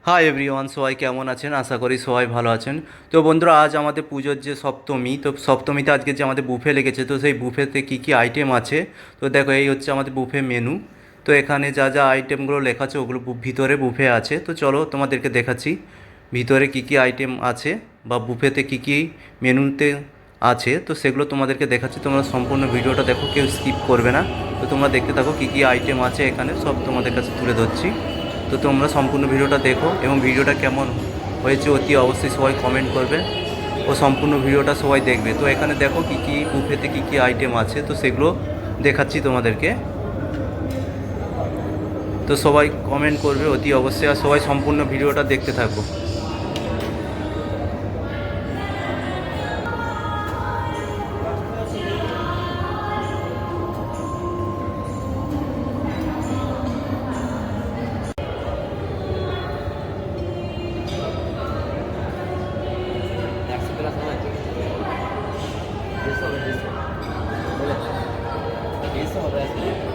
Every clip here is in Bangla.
হাই এভরিওয়ান, সবাই কেমন আছেন? আশা করি সবাই ভালো আছেন। তো বন্ধুরা, আজ আমাদের পুজোর যে সপ্তমী, তো সপ্তমীতে আজকে যে আমাদের বুফে লেগেছে, তো সেই বুফেতে কী কী আইটেম আছে তো দেখো, এই হচ্ছে আমাদের বুফে মেনু। তো এখানে যা যা আইটেমগুলো লেখা আছে ওগুলো ভিতরে বুফে আছে। তো চলো তোমাদেরকে দেখাচ্ছি ভিতরে কী কী আইটেম আছে বা বুফেতে কী কী মেনুতে আছে, তো সেগুলো তোমাদেরকে দেখাচ্ছি। তোমরা সম্পূর্ণ ভিডিওটা দেখো, কেউ স্কিপ করবে না। তো তোমরা দেখতে থাকো কী কী আইটেম আছে এখানে, সব তোমাদের কাছে তুলে ধরছি। তো তোমরা সম্পূর্ণ ভিডিওটা দেখো এবং ভিডিওটা কেমন হয়েছে অতি অবশ্যই সবাই কমেন্ট করবে ও সম্পূর্ণ ভিডিওটা সবাই দেখবে। তো এখানে দেখো কী কী বুফেতে কী কী আইটেম আছে, তো সেগুলো দেখাচ্ছি তোমাদেরকে। তো সবাই কমেন্ট করবে অতি অবশ্যই, আর সবাই সম্পূর্ণ ভিডিওটা দেখতে থাকো।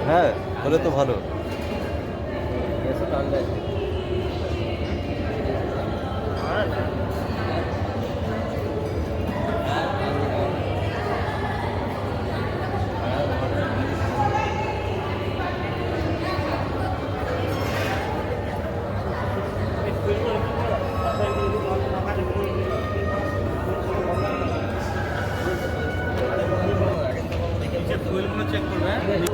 হ্যাঁ, হলে তো ভালো। ফুলগুলো চেক করবে।